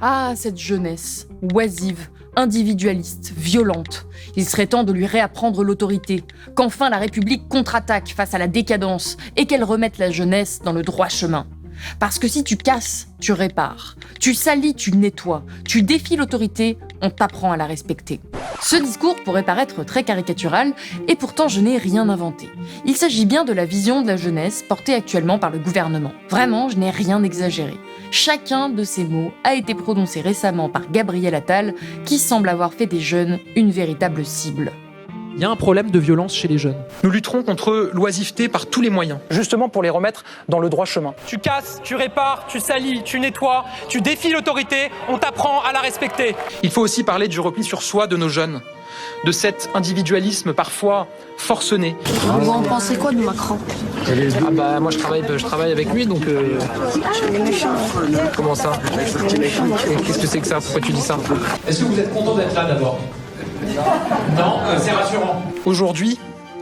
Ah, cette jeunesse, oisive, individualiste, violente. Il serait temps de lui réapprendre l'autorité, qu'enfin la République contre-attaque face à la décadence et qu'elle remette la jeunesse dans le droit chemin. Parce que si tu casses, tu répares. Tu salis, tu nettoies. Tu défies l'autorité, on t'apprend à la respecter. Ce discours pourrait paraître très caricatural, et pourtant je n'ai rien inventé. Il s'agit bien de la vision de la jeunesse portée actuellement par le gouvernement. Vraiment, je n'ai rien exagéré. Chacun de ces mots a été prononcé récemment par Gabriel Attal, qui semble avoir fait des jeunes une véritable cible. Il y a un problème de violence chez les jeunes. Nous lutterons contre l'oisiveté par tous les moyens, justement pour les remettre dans le droit chemin. Tu casses, tu répares, tu salis, tu nettoies, tu défies l'autorité, on t'apprend à la respecter. Il faut aussi parler du repli sur soi de nos jeunes, de cet individualisme parfois forcené. Vous en pensez quoi de Macron ? Moi je travaille avec lui, donc... Comment ça ? Qu'est-ce que c'est que ça ? Pourquoi tu dis ça ? Est-ce que vous êtes content d'être là d'abord ? Non, c'est rassurant. Aujourd'hui,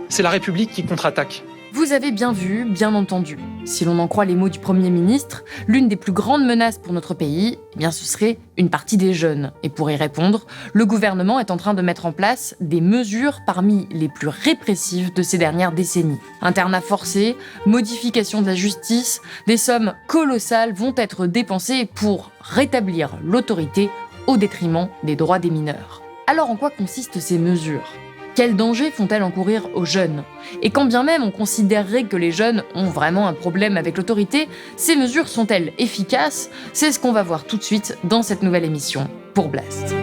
c'est la République qui contre-attaque. Vous avez bien vu, bien entendu. Si l'on en croit les mots du Premier ministre, l'une des plus grandes menaces pour notre pays, ce serait une partie des jeunes. Et pour y répondre, le gouvernement est en train de mettre en place des mesures parmi les plus répressives de ces dernières décennies. Internat forcé, modification de la justice, des sommes colossales vont être dépensées pour rétablir l'autorité au détriment des droits des mineurs. Alors en quoi consistent ces mesures ? Quels dangers font-elles encourir aux jeunes ? Et quand bien même on considérerait que les jeunes ont vraiment un problème avec l'autorité, ces mesures sont-elles efficaces ? C'est ce qu'on va voir tout de suite dans cette nouvelle émission pour Blast.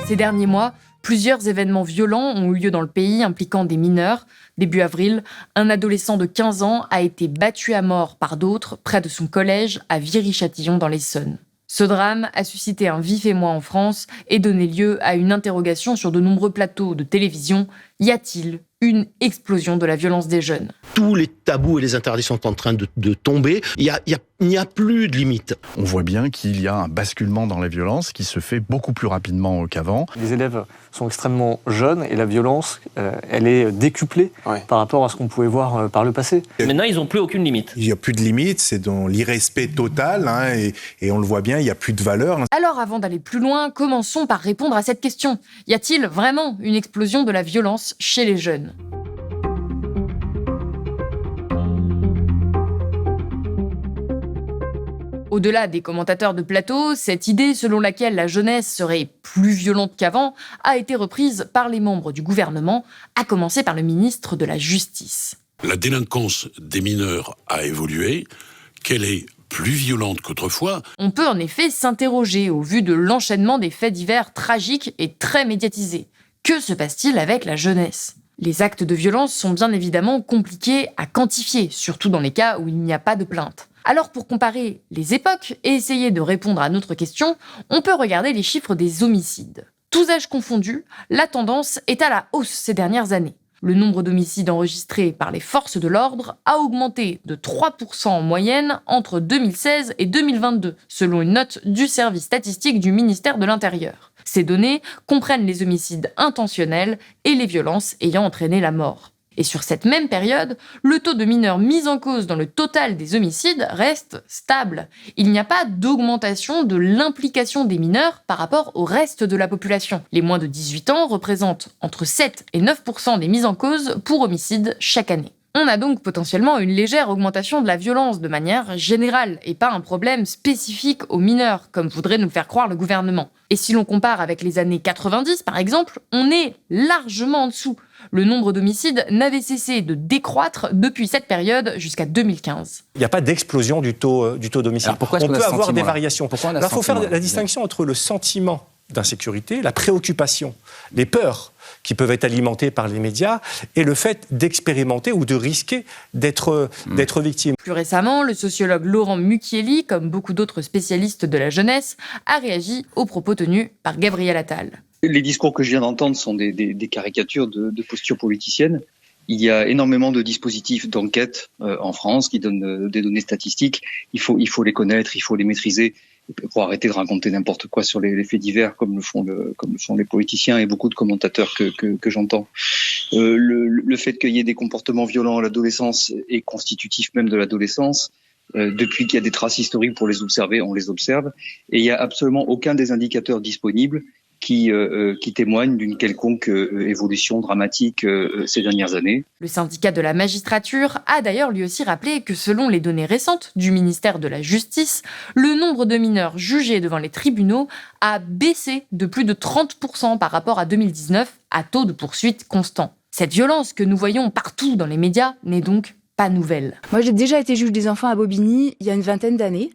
Ces derniers mois, plusieurs événements violents ont eu lieu dans le pays impliquant des mineurs. Début avril, un adolescent de 15 ans a été battu à mort par d'autres près de son collège à Viry-Châtillon dans l'Essonne. Ce drame a suscité un vif émoi en France et donné lieu à une interrogation sur de nombreux plateaux de télévision. Y a-t-il une explosion de la violence des jeunes ? Tous les tabous et les interdits sont en train de tomber. Il n'y a plus de limite. On voit bien qu'il y a un basculement dans la violence qui se fait beaucoup plus rapidement qu'avant. Les élèves sont extrêmement jeunes et la violence, elle est décuplée par rapport à ce qu'on pouvait voir par le passé. Maintenant, ils n'ont plus aucune limite. Il n'y a plus de limite, c'est dans l'irrespect total et on le voit bien, il n'y a plus de valeur. Alors avant d'aller plus loin, commençons par répondre à cette question. Y a-t-il vraiment une explosion de la violence chez les jeunes ? Au-delà des commentateurs de plateau, cette idée selon laquelle la jeunesse serait plus violente qu'avant a été reprise par les membres du gouvernement, à commencer par le ministre de la Justice. La délinquance des mineurs a évolué, qu'elle est plus violente qu'autrefois. On peut en effet s'interroger au vu de l'enchaînement des faits divers tragiques et très médiatisés. Que se passe-t-il avec la jeunesse ? Les actes de violence sont bien évidemment compliqués à quantifier, surtout dans les cas où il n'y a pas de plainte. Alors pour comparer les époques et essayer de répondre à notre question, on peut regarder les chiffres des homicides. Tous âges confondus, la tendance est à la hausse ces dernières années. Le nombre d'homicides enregistrés par les forces de l'ordre a augmenté de 3% en moyenne entre 2016 et 2022, selon une note du service statistique du ministère de l'Intérieur. Ces données comprennent les homicides intentionnels et les violences ayant entraîné la mort. Et sur cette même période, le taux de mineurs mis en cause dans le total des homicides reste stable. Il n'y a pas d'augmentation de l'implication des mineurs par rapport au reste de la population. Les moins de 18 ans représentent entre 7 et 9% des mises en cause pour homicide chaque année. On a donc potentiellement une légère augmentation de la violence de manière générale et pas un problème spécifique aux mineurs, comme voudrait nous le faire croire le gouvernement. Et si l'on compare avec les années 90 par exemple, on est largement en dessous. Le nombre d'homicides n'avait cessé de décroître depuis cette période jusqu'à 2015. Il n'y a pas d'explosion du taux d'homicide. On peut avoir des variations. Il faut faire la distinction entre le sentiment d'insécurité, la préoccupation, les peurs qui peuvent être alimentées par les médias et le fait d'expérimenter ou de risquer d'être victime. Plus récemment, le sociologue Laurent Mucchielli, comme beaucoup d'autres spécialistes de la jeunesse, a réagi aux propos tenus par Gabriel Attal. Les discours que je viens d'entendre sont des caricatures de postures politiciennes. Il y a énormément de dispositifs d'enquête en France qui donnent des données statistiques. Il faut les connaître, il faut les maîtriser. pour arrêter de raconter n'importe quoi sur les faits divers comme le font les politiciens et beaucoup de commentateurs que j'entends. Le fait qu'il y ait des comportements violents à l'adolescence est constitutif même de l'adolescence. Depuis qu'il y a des traces historiques pour les observer, on les observe. Et il n'y a absolument aucun des indicateurs disponibles qui témoignent d'une quelconque évolution dramatique ces dernières années. Le syndicat de la magistrature a d'ailleurs lui aussi rappelé que selon les données récentes du ministère de la Justice, le nombre de mineurs jugés devant les tribunaux a baissé de plus de 30% par rapport à 2019, à taux de poursuite constant. Cette violence que nous voyons partout dans les médias n'est donc pas nouvelle. Moi, j'ai déjà été juge des enfants à Bobigny il y a une vingtaine d'années.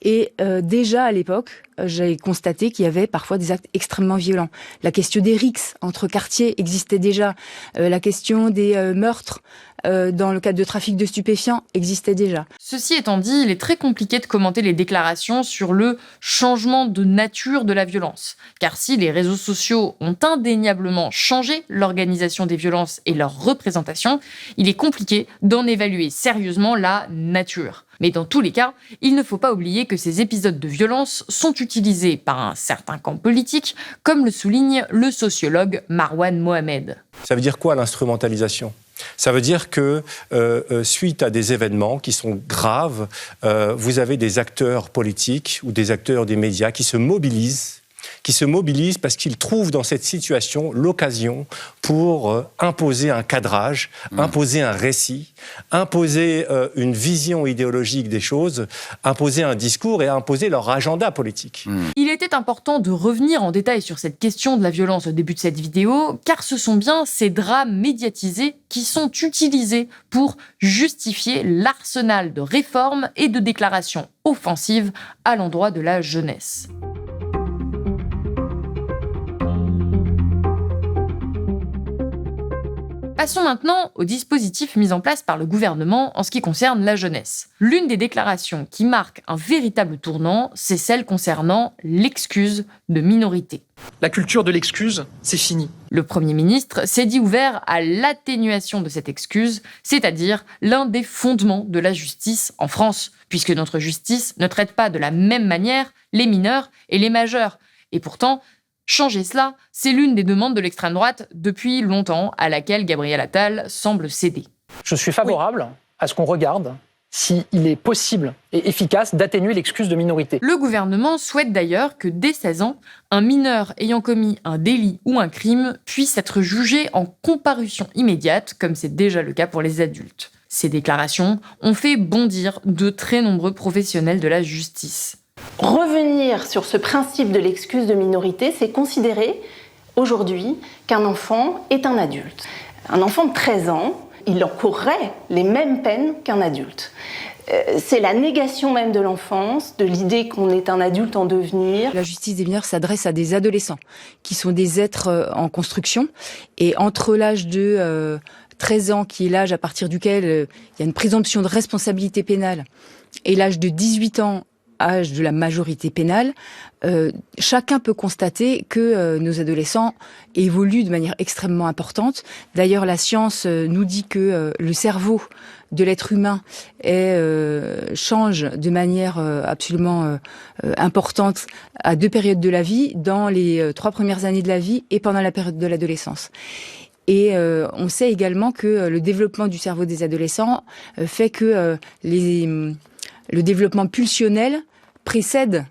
Et déjà à l'époque, j'ai constaté qu'il y avait parfois des actes extrêmement violents. La question des rixes entre quartiers existait déjà. La question des meurtres dans le cadre de trafic de stupéfiants existait déjà. Ceci étant dit, il est très compliqué de commenter les déclarations sur le changement de nature de la violence. Car si les réseaux sociaux ont indéniablement changé l'organisation des violences et leur représentation, il est compliqué d'en évaluer sérieusement la nature. Mais dans tous les cas, il ne faut pas oublier que ces épisodes de violence sont utilisés par un certain camp politique, comme le souligne le sociologue Marwan Mohamed. Ça veut dire quoi l'instrumentalisation ? Ça veut dire que suite à des événements qui sont graves, vous avez des acteurs politiques ou des acteurs des médias qui se mobilisent parce qu'ils trouvent dans cette situation l'occasion pour imposer un cadrage, imposer un récit, imposer une vision idéologique des choses, imposer un discours et imposer leur agenda politique. Il était important de revenir en détail sur cette question de la violence au début de cette vidéo, car ce sont bien ces drames médiatisés qui sont utilisés pour justifier l'arsenal de réformes et de déclarations offensives à l'endroit de la jeunesse. Passons maintenant aux dispositifs mis en place par le gouvernement en ce qui concerne la jeunesse. L'une des déclarations qui marque un véritable tournant, c'est celle concernant l'excuse de minorité. La culture de l'excuse, c'est fini. Le Premier ministre s'est dit ouvert à l'atténuation de cette excuse, c'est-à-dire l'un des fondements de la justice en France, puisque notre justice ne traite pas de la même manière les mineurs et les majeurs. Et pourtant, changer cela, c'est l'une des demandes de l'extrême droite depuis longtemps, à laquelle Gabriel Attal semble céder. Je suis favorable à ce qu'on regarde s'il est possible et efficace d'atténuer l'excuse de minorité. Le gouvernement souhaite d'ailleurs que dès 16 ans, un mineur ayant commis un délit ou un crime puisse être jugé en comparution immédiate, comme c'est déjà le cas pour les adultes. Ces déclarations ont fait bondir de très nombreux professionnels de la justice. Revenir sur ce principe de l'excuse de minorité, c'est considérer aujourd'hui qu'un enfant est un adulte. Un enfant de 13 ans, il encourrait les mêmes peines qu'un adulte. C'est la négation même de l'enfance, de l'idée qu'on est un adulte en devenir. La justice des mineurs s'adresse à des adolescents, qui sont des êtres en construction. Et entre l'âge de 13 ans, qui est l'âge à partir duquel il y a une présomption de responsabilité pénale, et l'âge de 18 ans, âge de la majorité pénale, chacun peut constater que nos adolescents évoluent de manière extrêmement importante. D'ailleurs, la science nous dit que le cerveau de l'être humain change de manière absolument importante à 2 périodes de la vie, dans les 3 premières années de la vie et pendant la période de l'adolescence. Et on sait également que le développement du cerveau des adolescents fait que le développement pulsionnel précède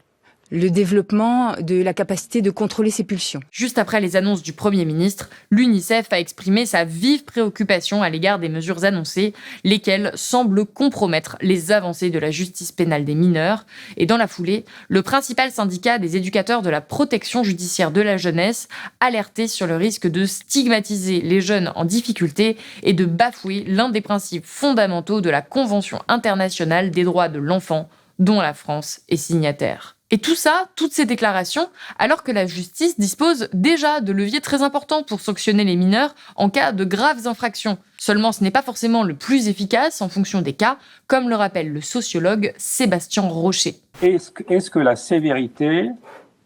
le développement de la capacité de contrôler ses pulsions. Juste après les annonces du Premier ministre, l'UNICEF a exprimé sa vive préoccupation à l'égard des mesures annoncées, lesquelles semblent compromettre les avancées de la justice pénale des mineurs. Et dans la foulée, le principal syndicat des éducateurs de la protection judiciaire de la jeunesse alertait sur le risque de stigmatiser les jeunes en difficulté et de bafouer l'un des principes fondamentaux de la Convention internationale des droits de l'enfant, dont la France est signataire. Et tout ça, toutes ces déclarations, alors que la justice dispose déjà de leviers très importants pour sanctionner les mineurs en cas de graves infractions. Seulement, ce n'est pas forcément le plus efficace en fonction des cas, comme le rappelle le sociologue Sébastien Rocher. Est-ce que la sévérité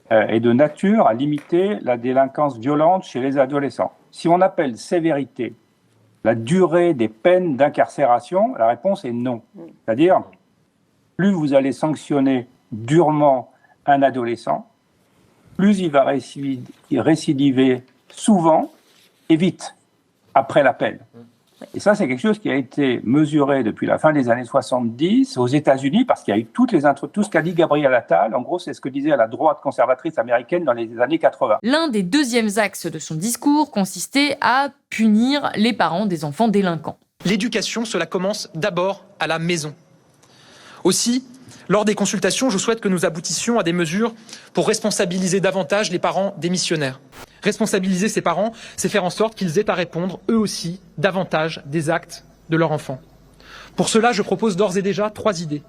est de nature à limiter la délinquance violente chez les adolescents ? Si on appelle sévérité la durée des peines d'incarcération, la réponse est non. C'est-à-dire, plus vous allez sanctionner durement un adolescent, plus il va récidiver souvent et vite après l'appel. Et ça, c'est quelque chose qui a été mesuré depuis la fin des années 70 aux États-Unis, parce qu'il y a eu tout ce qu'a dit Gabriel Attal. En gros, c'est ce que disait la droite conservatrice américaine dans les années 80. L'un des deuxièmes axes de son discours consistait à punir les parents des enfants délinquants. L'éducation, cela commence d'abord à la maison. Aussi, lors des consultations, je souhaite que nous aboutissions à des mesures pour responsabiliser davantage les parents démissionnaires. Responsabiliser ces parents, c'est faire en sorte qu'ils aient à répondre, eux aussi, davantage des actes de leur enfant. Pour cela, je propose d'ores et déjà 3 idées.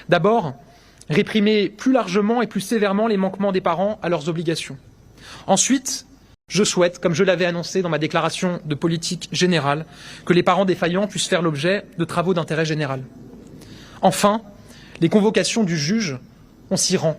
D'abord, réprimer plus largement et plus sévèrement les manquements des parents à leurs obligations. Ensuite, je souhaite, comme je l'avais annoncé dans ma déclaration de politique générale, que les parents défaillants puissent faire l'objet de travaux d'intérêt général. Enfin, les convocations du juge, on s'y rend.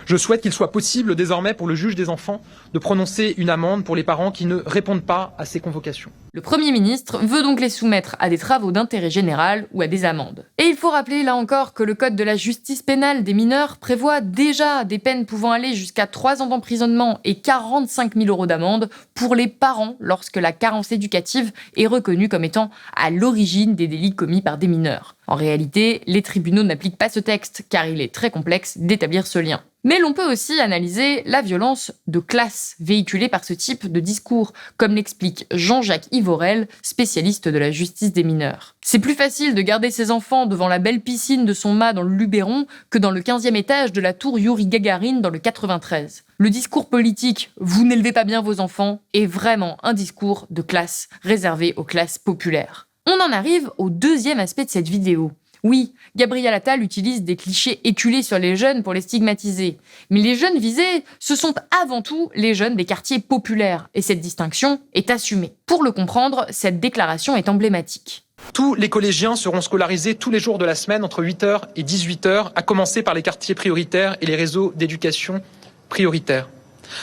Je souhaite qu'il soit possible désormais pour le juge des enfants de prononcer une amende pour les parents qui ne répondent pas à ces convocations. Le Premier ministre veut donc les soumettre à des travaux d'intérêt général ou à des amendes. Et il faut rappeler là encore que le Code de la justice pénale des mineurs prévoit déjà des peines pouvant aller jusqu'à 3 ans d'emprisonnement et 45 000 € d'amende pour les parents lorsque la carence éducative est reconnue comme étant à l'origine des délits commis par des mineurs. En réalité, les tribunaux n'appliquent pas ce texte car il est très complexe d'établir ce lien. Mais l'on peut aussi analyser la violence de classe véhiculée par ce type de discours, comme l'explique Jean-Jacques Ivorel, spécialiste de la justice des mineurs. C'est plus facile de garder ses enfants devant la belle piscine de son mât dans le Luberon que dans le 15e étage de la tour Youri Gagarin dans le 93. Le discours politique « vous n'élevez pas bien vos enfants » est vraiment un discours de classe réservé aux classes populaires. On en arrive au deuxième aspect de cette vidéo. Oui, Gabriel Attal utilise des clichés éculés sur les jeunes pour les stigmatiser. Mais les jeunes visés, ce sont avant tout les jeunes des quartiers populaires. Et cette distinction est assumée. Pour le comprendre, cette déclaration est emblématique. Tous les collégiens seront scolarisés tous les jours de la semaine entre 8h et 18h, à commencer par les quartiers prioritaires et les réseaux d'éducation prioritaires.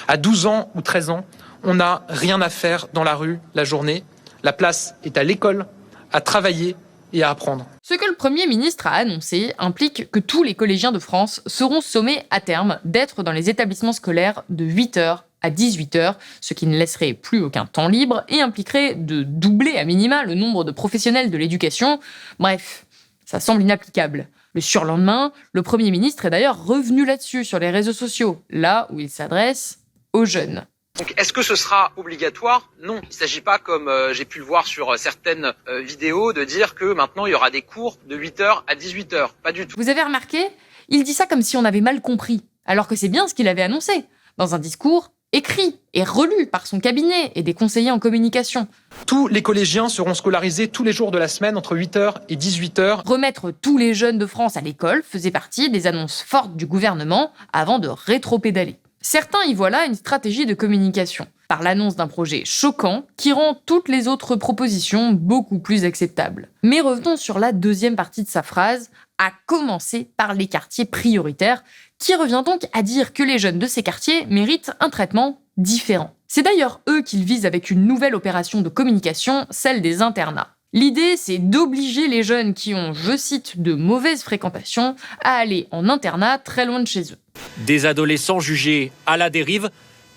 À 12 ans ou 13 ans, on n'a rien à faire dans la rue la journée. La place est à l'école, à travailler et à apprendre. Ce que le Premier ministre a annoncé implique que tous les collégiens de France seront sommés à terme d'être dans les établissements scolaires de 8h à 18h, ce qui ne laisserait plus aucun temps libre et impliquerait de doubler à minima le nombre de professionnels de l'éducation. Bref, ça semble inapplicable. Le surlendemain, le Premier ministre est d'ailleurs revenu là-dessus sur les réseaux sociaux, là où il s'adresse aux jeunes. Donc, est-ce que ce sera obligatoire ? Non. Il ne s'agit pas, comme j'ai pu le voir sur certaines vidéos, de dire que maintenant il y aura des cours de 8h à 18h. Pas du tout. Vous avez remarqué ? Il dit ça comme si on avait mal compris, alors que c'est bien ce qu'il avait annoncé, dans un discours écrit et relu par son cabinet et des conseillers en communication. Tous les collégiens seront scolarisés tous les jours de la semaine entre 8h et 18h. Remettre tous les jeunes de France à l'école faisait partie des annonces fortes du gouvernement avant de rétro-pédaler. Certains y voient là une stratégie de communication, par l'annonce d'un projet choquant qui rend toutes les autres propositions beaucoup plus acceptables. Mais revenons sur la deuxième partie de sa phrase, à commencer par les quartiers prioritaires, qui revient donc à dire que les jeunes de ces quartiers méritent un traitement différent. C'est d'ailleurs eux qu'ils visent avec une nouvelle opération de communication, celle des internats. L'idée, c'est d'obliger les jeunes qui ont, je cite, de mauvaises fréquentations à aller en internat très loin de chez eux. Des adolescents jugés à la dérive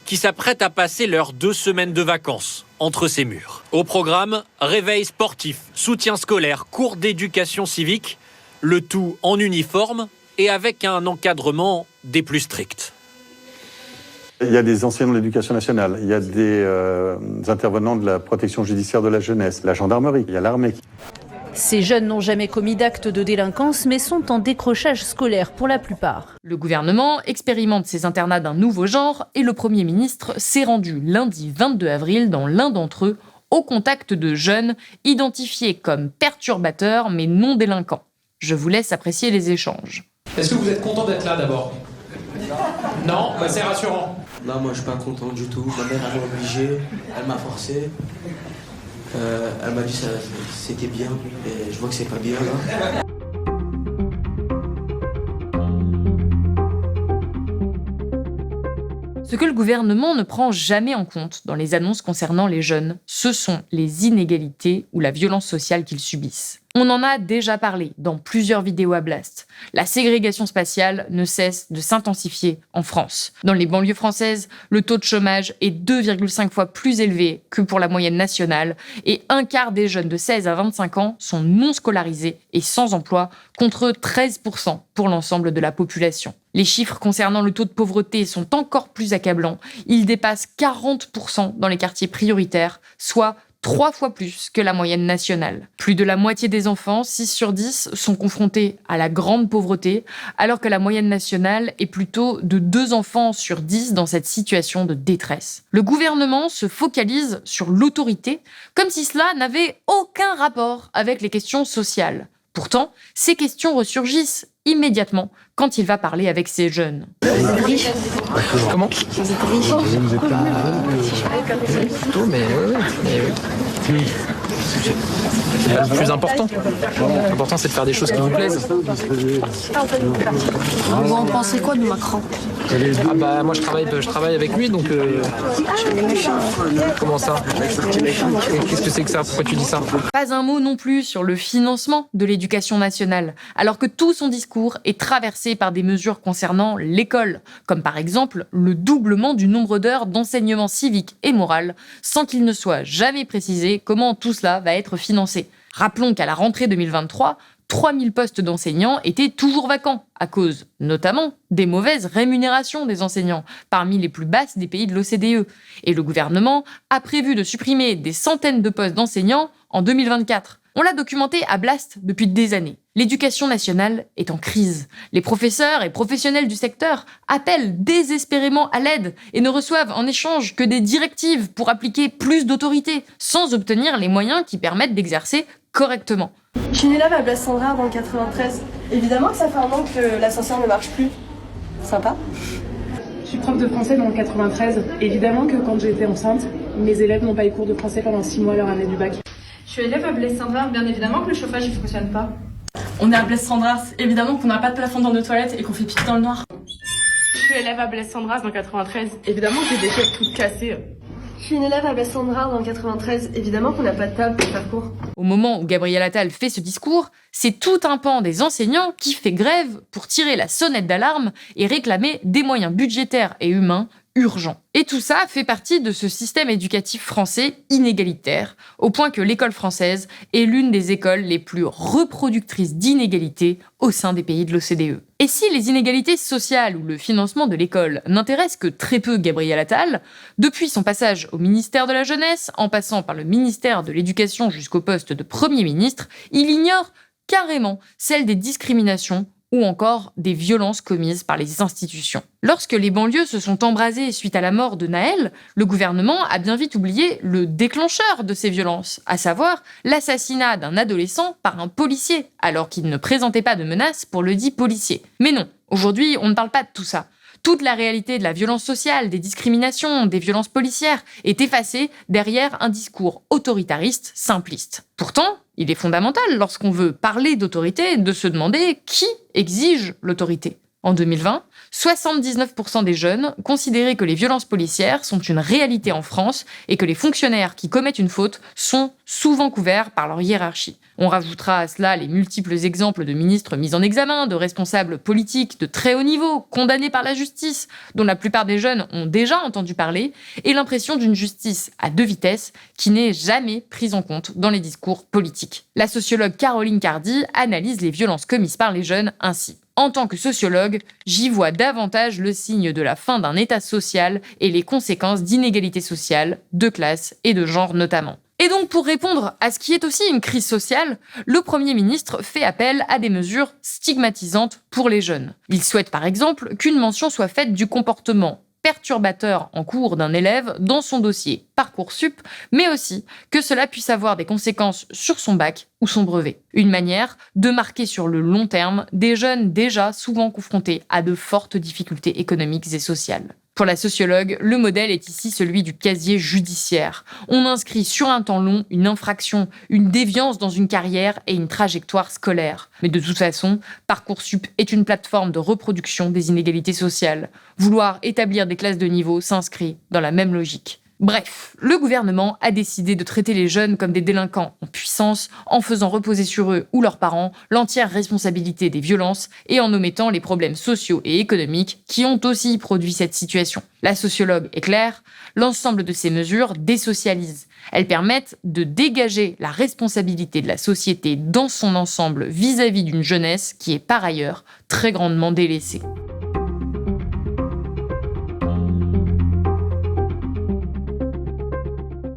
qui s'apprêtent à passer leurs 2 semaines de vacances entre ces murs. Au programme, réveil sportif, soutien scolaire, cours d'éducation civique, le tout en uniforme et avec un encadrement des plus stricts. Il y a des enseignants de l'éducation nationale, il y a des intervenants de la protection judiciaire de la jeunesse, la gendarmerie, il y a l'armée. Ces jeunes n'ont jamais commis d'actes de délinquance, mais sont en décrochage scolaire pour la plupart. Le gouvernement expérimente ces internats d'un nouveau genre et le Premier ministre s'est rendu lundi 22 avril dans l'un d'entre eux, au contact de jeunes identifiés comme perturbateurs mais non délinquants. Je vous laisse apprécier les échanges. Est-ce que vous êtes content d'être là d'abord ? Non, bah c'est rassurant. Non, moi je suis pas content du tout. Ma mère elle m'a obligé, elle m'a forcé. Elle m'a dit que c'était bien et je vois que c'est pas bien là. Ce que le gouvernement ne prend jamais en compte dans les annonces concernant les jeunes, ce sont les inégalités ou la violence sociale qu'ils subissent. On en a déjà parlé dans plusieurs vidéos à Blast. La ségrégation spatiale ne cesse de s'intensifier en France. Dans les banlieues françaises, le taux de chômage est 2,5 fois plus élevé que pour la moyenne nationale et un quart des jeunes de 16 à 25 ans sont non scolarisés et sans emploi, contre 13% pour l'ensemble de la population. Les chiffres concernant le taux de pauvreté sont encore plus accablants. Ils dépassent 40% dans les quartiers prioritaires, soit 3 fois plus que la moyenne nationale. Plus de la moitié des enfants, 6 sur 10, sont confrontés à la grande pauvreté, alors que la moyenne nationale est plutôt de 2 enfants sur 10 dans cette situation de détresse. Le gouvernement se focalise sur l'autorité, comme si cela n'avait aucun rapport avec les questions sociales. Pourtant, ces questions ressurgissent immédiatement quand il va parler avec ces jeunes. Comment ? Vous êtes riche. Vous êtes plutôt, mais oui. Le plus important. L'important, c'est de faire des choses qui vous plaisent. Vous en pensez quoi de Macron ? Ah bah moi je travaille avec lui, donc comment ça ? Qu'est-ce que c'est que ça ? Pourquoi tu dis ça ? Pas un mot non plus sur le financement de l'éducation nationale, alors que tout son discours est traversé par des mesures concernant l'école, comme par exemple le doublement du nombre d'heures d'enseignement civique et moral, sans qu'il ne soit jamais précisé comment tout cela va être financé. Rappelons qu'à la rentrée 2023, 3000 postes d'enseignants étaient toujours vacants, à cause, notamment, des mauvaises rémunérations des enseignants, parmi les plus basses des pays de l'OCDE. Et le gouvernement a prévu de supprimer des centaines de postes d'enseignants en 2024. On l'a documenté à Blast depuis des années. L'éducation nationale est en crise. Les professeurs et professionnels du secteur appellent désespérément à l'aide et ne reçoivent en échange que des directives pour appliquer plus d'autorité, sans obtenir les moyens qui permettent d'exercer correctement. Je suis une élève à Blast Sandrard dans le 93. Évidemment que ça fait un an que l'ascenseur ne marche plus. Sympa. Je suis prof de français dans le 93. Évidemment que quand j'étais enceinte, mes élèves n'ont pas eu cours de français pendant 6 mois à leur année du bac. Je suis élève à Blast Sandrard, bien évidemment que le chauffage ne fonctionne pas. On est à Blast Sandrard, évidemment qu'on n'a pas de plafond dans nos toilettes et qu'on fait pipi dans le noir. Je suis élève à Blast Sandrard dans le 93. Évidemment que j'ai des têtes toutes cassées. Je suis une élève à Blast Sandrard dans le 93. Évidemment qu'on n'a pas de table pour faire cours. Au moment où Gabriel Attal fait ce discours, c'est tout un pan des enseignants qui fait grève pour tirer la sonnette d'alarme et réclamer des moyens budgétaires et humains urgents. Et tout ça fait partie de ce système éducatif français inégalitaire, au point que l'école française est l'une des écoles les plus reproductrices d'inégalités au sein des pays de l'OCDE. Et si les inégalités sociales ou le financement de l'école n'intéressent que très peu Gabriel Attal, depuis son passage au ministère de la Jeunesse, en passant par le ministère de l'Éducation jusqu'au poste de Premier ministre, il ignore carrément celle des discriminations ou encore des violences commises par les institutions. Lorsque les banlieues se sont embrasées suite à la mort de Naël, le gouvernement a bien vite oublié le déclencheur de ces violences, à savoir l'assassinat d'un adolescent par un policier, alors qu'il ne présentait pas de menace pour le dit policier. Mais non, aujourd'hui, on ne parle pas de tout ça. Toute la réalité de la violence sociale, des discriminations, des violences policières est effacée derrière un discours autoritariste simpliste. Pourtant, il est fondamental, lorsqu'on veut parler d'autorité, de se demander qui exige l'autorité. En 2020, 79% des jeunes considéraient que les violences policières sont une réalité en France et que les fonctionnaires qui commettent une faute sont souvent couverts par leur hiérarchie. On rajoutera à cela les multiples exemples de ministres mis en examen, de responsables politiques de très haut niveau, condamnés par la justice, dont la plupart des jeunes ont déjà entendu parler, et l'impression d'une justice à 2 vitesses qui n'est jamais prise en compte dans les discours politiques. La sociologue Caroline Cardy analyse les violences commises par les jeunes ainsi. En tant que sociologue, j'y vois davantage le signe de la fin d'un état social et les conséquences d'inégalités sociales, de classe et de genre notamment. Et donc, pour répondre à ce qui est aussi une crise sociale, le Premier ministre fait appel à des mesures stigmatisantes pour les jeunes. Il souhaite par exemple qu'une mention soit faite du comportement perturbateur en cours d'un élève dans son dossier Parcoursup, mais aussi que cela puisse avoir des conséquences sur son bac ou son brevet. Une manière de marquer sur le long terme des jeunes déjà souvent confrontés à de fortes difficultés économiques et sociales. Pour la sociologue, le modèle est ici celui du casier judiciaire. On inscrit sur un temps long une infraction, une déviance dans une carrière et une trajectoire scolaire. Mais de toute façon, Parcoursup est une plateforme de reproduction des inégalités sociales. Vouloir établir des classes de niveau s'inscrit dans la même logique. Bref, le gouvernement a décidé de traiter les jeunes comme des délinquants en puissance, en faisant reposer sur eux ou leurs parents l'entière responsabilité des violences et en omettant les problèmes sociaux et économiques qui ont aussi produit cette situation. La sociologue est claire, l'ensemble de ces mesures désocialisent. Elles permettent de dégager la responsabilité de la société dans son ensemble vis-à-vis d'une jeunesse qui est par ailleurs très grandement délaissée.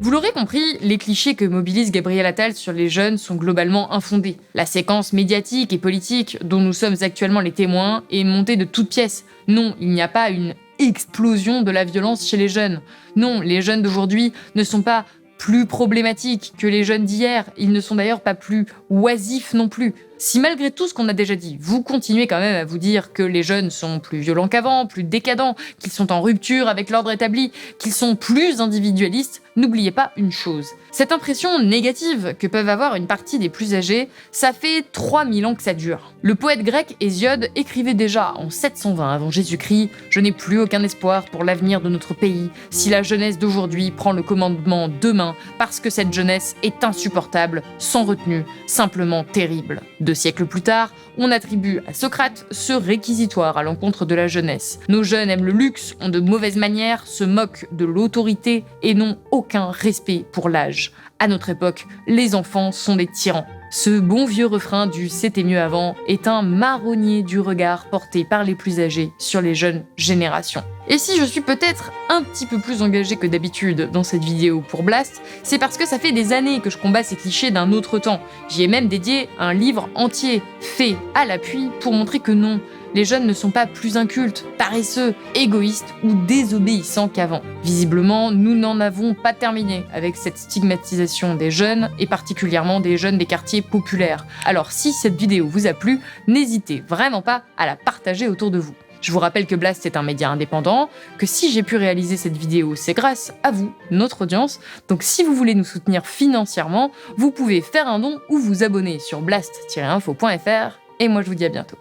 Vous l'aurez compris, les clichés que mobilise Gabriel Attal sur les jeunes sont globalement infondés. La séquence médiatique et politique dont nous sommes actuellement les témoins est montée de toutes pièces. Non, il n'y a pas une explosion de la violence chez les jeunes. Non, les jeunes d'aujourd'hui ne sont pas plus problématiques que les jeunes d'hier. Ils ne sont d'ailleurs pas plus oisifs non plus. Si malgré tout ce qu'on a déjà dit, vous continuez quand même à vous dire que les jeunes sont plus violents qu'avant, plus décadents, qu'ils sont en rupture avec l'ordre établi, qu'ils sont plus individualistes, n'oubliez pas une chose. Cette impression négative que peuvent avoir une partie des plus âgés, ça fait 3000 ans que ça dure. Le poète grec Hésiode écrivait déjà en 720 avant Jésus-Christ « Je n'ai plus aucun espoir pour l'avenir de notre pays si la jeunesse d'aujourd'hui prend le commandement demain parce que cette jeunesse est insupportable, sans retenue, simplement terrible ». 2 siècles plus tard, on attribue à Socrate ce réquisitoire à l'encontre de la jeunesse. Nos jeunes aiment le luxe, ont de mauvaises manières, se moquent de l'autorité et n'ont aucun respect pour l'âge. À notre époque, les enfants sont des tyrans. Ce bon vieux refrain du « c'était mieux avant » est un marronnier du regard porté par les plus âgés sur les jeunes générations. Et si je suis peut-être un petit peu plus engagée que d'habitude dans cette vidéo pour Blast, c'est parce que ça fait des années que je combats ces clichés d'un autre temps. J'y ai même dédié un livre entier, fait à l'appui, pour montrer que non, les jeunes ne sont pas plus incultes, paresseux, égoïstes ou désobéissants qu'avant. Visiblement, nous n'en avons pas terminé avec cette stigmatisation des jeunes, et particulièrement des jeunes des quartiers populaires. Alors si cette vidéo vous a plu, n'hésitez vraiment pas à la partager autour de vous. Je vous rappelle que Blast est un média indépendant, que si j'ai pu réaliser cette vidéo, c'est grâce à vous, notre audience. Donc si vous voulez nous soutenir financièrement, vous pouvez faire un don ou vous abonner sur blast-info.fr. Et moi je vous dis à bientôt.